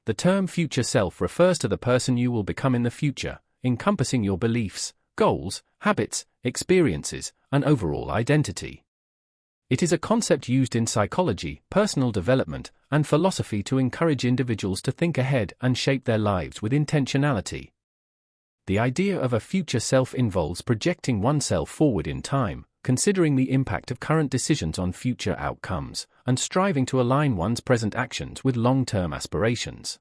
The term future self refers to the person you will become in the future, encompassing your beliefs, goals, habits, experiences, and overall identity. It is a concept used in psychology, personal development, and philosophy to encourage individuals to think ahead and shape their lives with intentionality. The idea of a future self involves projecting oneself forward in time, considering the impact of current decisions on future outcomes, and striving to align one's present actions with long-term aspirations.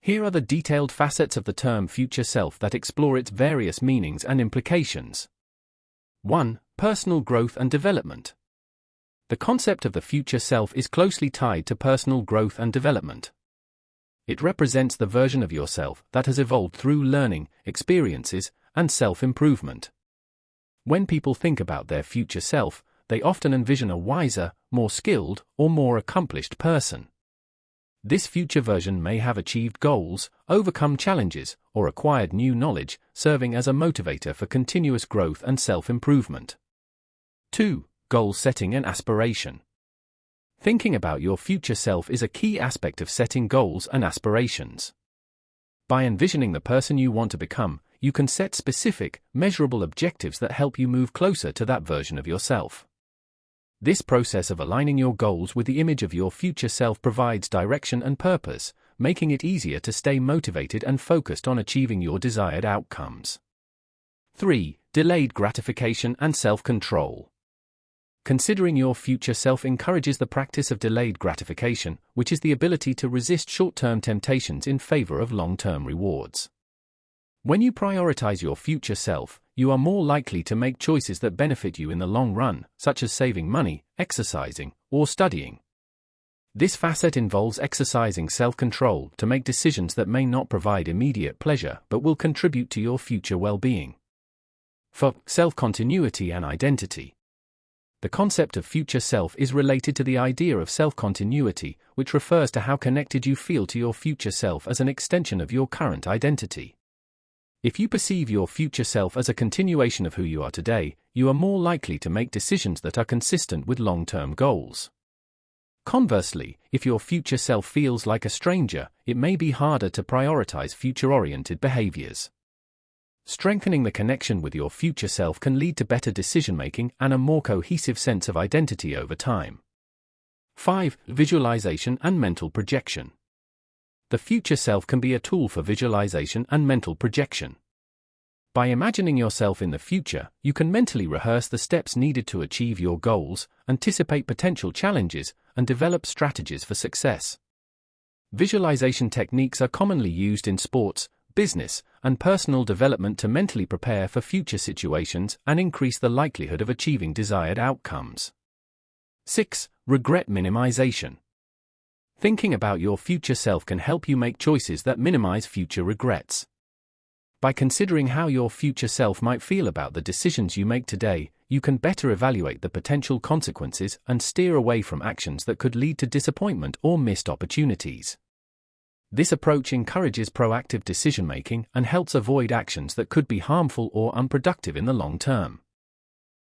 Here are the detailed facets of the term future self that explore its various meanings and implications. 1. Personal growth and development. The concept of the future self is closely tied to personal growth and development. It represents the version of yourself that has evolved through learning, experiences, and self-improvement. When people think about their future self, they often envision a wiser, more skilled, or more accomplished person. This future version may have achieved goals, overcome challenges, or acquired new knowledge, serving as a motivator for continuous growth and self-improvement. 2. Goal setting and aspiration. Thinking about your future self is a key aspect of setting goals and aspirations. By envisioning the person you want to become, you can set specific, measurable objectives that help you move closer to that version of yourself. This process of aligning your goals with the image of your future self provides direction and purpose, making it easier to stay motivated and focused on achieving your desired outcomes. 3. Delayed gratification and self-control. Considering your future self encourages the practice of delayed gratification, which is the ability to resist short-term temptations in favor of long-term rewards. When you prioritize your future self, you are more likely to make choices that benefit you in the long run, such as saving money, exercising, or studying. This facet involves exercising self-control to make decisions that may not provide immediate pleasure but will contribute to your future well-being. 4. Self-continuity and identity. The concept of future self is related to the idea of self-continuity, which refers to how connected you feel to your future self as an extension of your current identity. If you perceive your future self as a continuation of who you are today, you are more likely to make decisions that are consistent with long-term goals. Conversely, if your future self feels like a stranger, it may be harder to prioritize future-oriented behaviors. Strengthening the connection with your future self can lead to better decision-making and a more cohesive sense of identity over time. 5. Visualization and mental projection. The future self can be a tool for visualization and mental projection. By imagining yourself in the future, you can mentally rehearse the steps needed to achieve your goals, anticipate potential challenges, and develop strategies for success. Visualization techniques are commonly used in sports, business, and personal development to mentally prepare for future situations and increase the likelihood of achieving desired outcomes. 6. Regret minimization. Thinking about your future self can help you make choices that minimize future regrets. By considering how your future self might feel about the decisions you make today, you can better evaluate the potential consequences and steer away from actions that could lead to disappointment or missed opportunities. This approach encourages proactive decision-making and helps avoid actions that could be harmful or unproductive in the long term.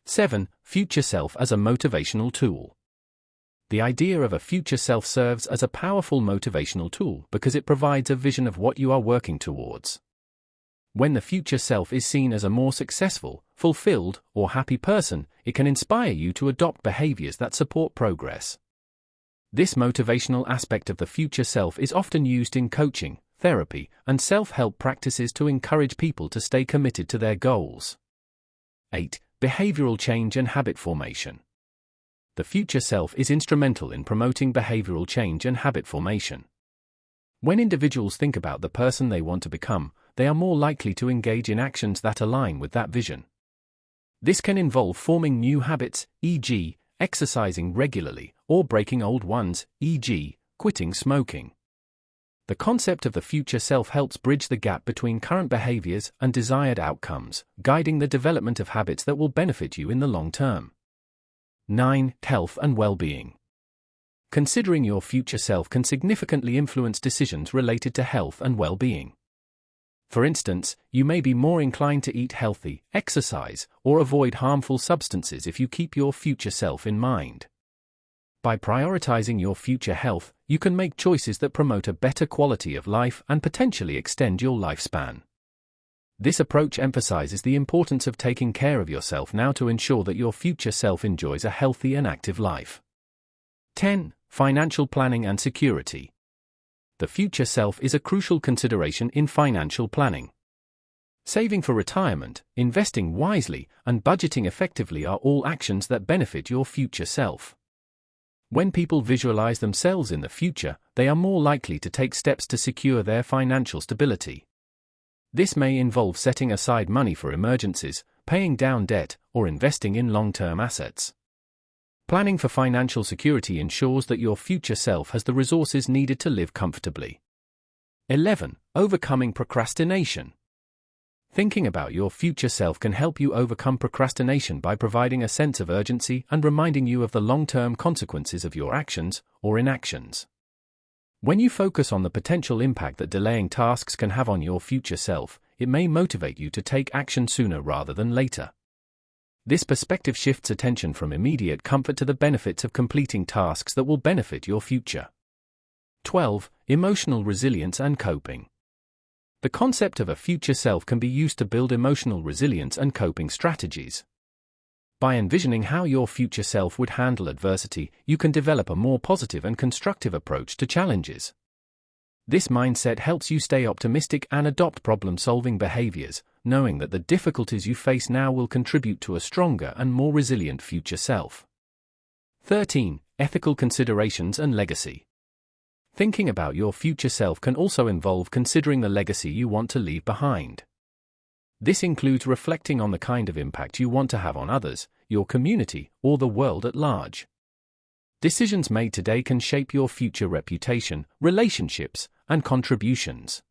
7. Future self as a motivational tool. The idea of a future self serves as a powerful motivational tool because it provides a vision of what you are working towards. When the future self is seen as a more successful, fulfilled, or happy person, it can inspire you to adopt behaviors that support progress. This motivational aspect of the future self is often used in coaching, therapy, and self-help practices to encourage people to stay committed to their goals. 8. Behavioral change and habit formation. The future self is instrumental in promoting behavioral change and habit formation. When individuals think about the person they want to become, they are more likely to engage in actions that align with that vision. This can involve forming new habits, e.g., exercising regularly, or breaking old ones, e.g., quitting smoking. The concept of the future self helps bridge the gap between current behaviors and desired outcomes, guiding the development of habits that will benefit you in the long term. 9. Health and well-being. Considering your future self can significantly influence decisions related to health and well-being. For instance, you may be more inclined to eat healthy, exercise, or avoid harmful substances if you keep your future self in mind. By prioritizing your future health, you can make choices that promote a better quality of life and potentially extend your lifespan. This approach emphasizes the importance of taking care of yourself now to ensure that your future self enjoys a healthy and active life. 10. Financial planning and security. The future self is a crucial consideration in financial planning. Saving for retirement, investing wisely, and budgeting effectively are all actions that benefit your future self. When people visualize themselves in the future, they are more likely to take steps to secure their financial stability. This may involve setting aside money for emergencies, paying down debt, or investing in long-term assets. Planning for financial security ensures that your future self has the resources needed to live comfortably. 11. Overcoming procrastination. Thinking about your future self can help you overcome procrastination by providing a sense of urgency and reminding you of the long-term consequences of your actions or inactions. When you focus on the potential impact that delaying tasks can have on your future self, it may motivate you to take action sooner rather than later. This perspective shifts attention from immediate comfort to the benefits of completing tasks that will benefit your future. 12. Emotional resilience and coping. The concept of a future self can be used to build emotional resilience and coping strategies. By envisioning how your future self would handle adversity, you can develop a more positive and constructive approach to challenges. This mindset helps you stay optimistic and adopt problem-solving behaviors, knowing that the difficulties you face now will contribute to a stronger and more resilient future self. 13. Ethical considerations and legacy. Thinking about your future self can also involve considering the legacy you want to leave behind. This includes reflecting on the kind of impact you want to have on others, your community, or the world at large. Decisions made today can shape your future reputation, relationships, and contributions.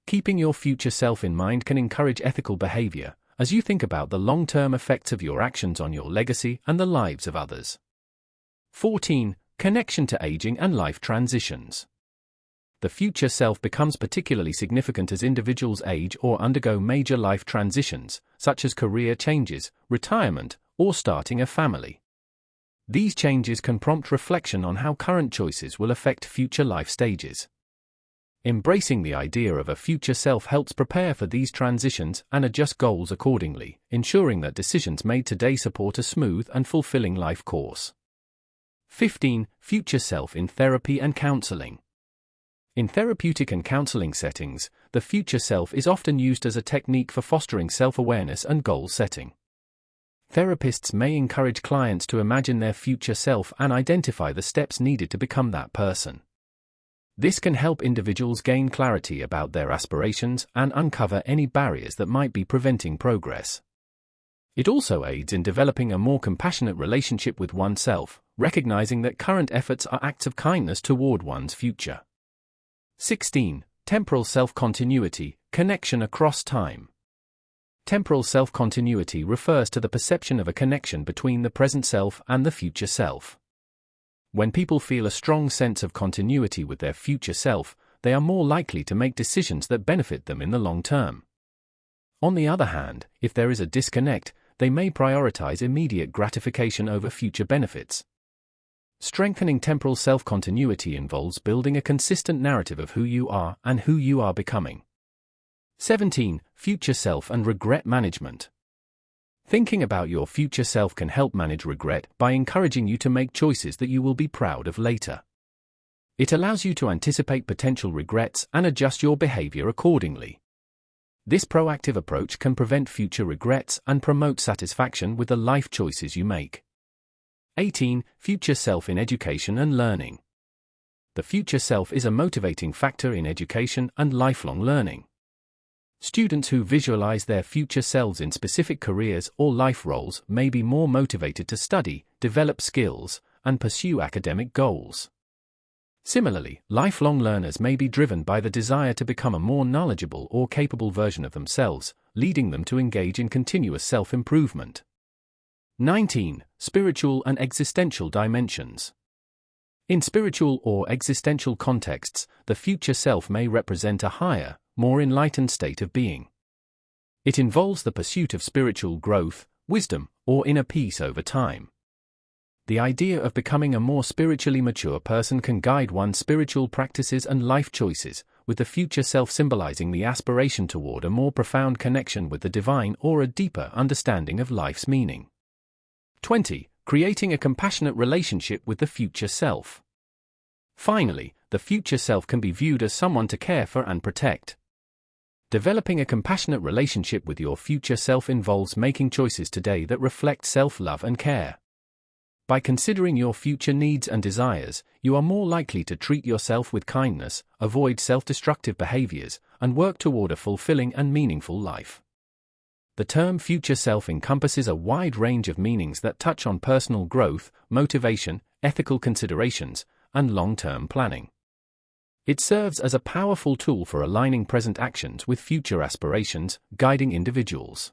Keeping your future self in mind can encourage ethical behavior, as you think about the long-term effects of your actions on your legacy and the lives of others. 14. Connection to aging and life transitions. The future self becomes particularly significant as individuals age or undergo major life transitions, such as career changes, retirement, or starting a family. These changes can prompt reflection on how current choices will affect future life stages. Embracing the idea of a future self helps prepare for these transitions and adjust goals accordingly, ensuring that decisions made today support a smooth and fulfilling life course. 15. Future self in therapy and counseling. In therapeutic and counseling settings, the future self is often used as a technique for fostering self-awareness and goal setting. Therapists may encourage clients to imagine their future self and identify the steps needed to become that person. This can help individuals gain clarity about their aspirations and uncover any barriers that might be preventing progress. It also aids in developing a more compassionate relationship with oneself, recognizing that current efforts are acts of kindness toward one's future. 16. Temporal self-continuity, connection across time. Temporal self-continuity refers to the perception of a connection between the present self and the future self. When people feel a strong sense of continuity with their future self, they are more likely to make decisions that benefit them in the long term. On the other hand, if there is a disconnect, they may prioritize immediate gratification over future benefits. Strengthening temporal self-continuity involves building a consistent narrative of who you are and who you are becoming. 17. Future self and regret management. Thinking about your future self can help manage regret by encouraging you to make choices that you will be proud of later. It allows you to anticipate potential regrets and adjust your behavior accordingly. This proactive approach can prevent future regrets and promote satisfaction with the life choices you make. 18. Future self in education and learning. The future self is a motivating factor in education and lifelong learning. Students who visualize their future selves in specific careers or life roles may be more motivated to study, develop skills, and pursue academic goals. Similarly, lifelong learners may be driven by the desire to become a more knowledgeable or capable version of themselves, leading them to engage in continuous self-improvement. 19. Spiritual and existential dimensions. In spiritual or existential contexts, the future self may represent a higher, more enlightened state of being. It involves the pursuit of spiritual growth, wisdom, or inner peace over time. The idea of becoming a more spiritually mature person can guide one's spiritual practices and life choices, with the future self symbolizing the aspiration toward a more profound connection with the divine or a deeper understanding of life's meaning. 20. Creating a compassionate relationship with the future self. Finally, the future self can be viewed as someone to care for and protect. Developing a compassionate relationship with your future self involves making choices today that reflect self-love and care. By considering your future needs and desires, you are more likely to treat yourself with kindness, avoid self-destructive behaviors, and work toward a fulfilling and meaningful life. The term future self encompasses a wide range of meanings that touch on personal growth, motivation, ethical considerations, and long-term planning. It serves as a powerful tool for aligning present actions with future aspirations, guiding individuals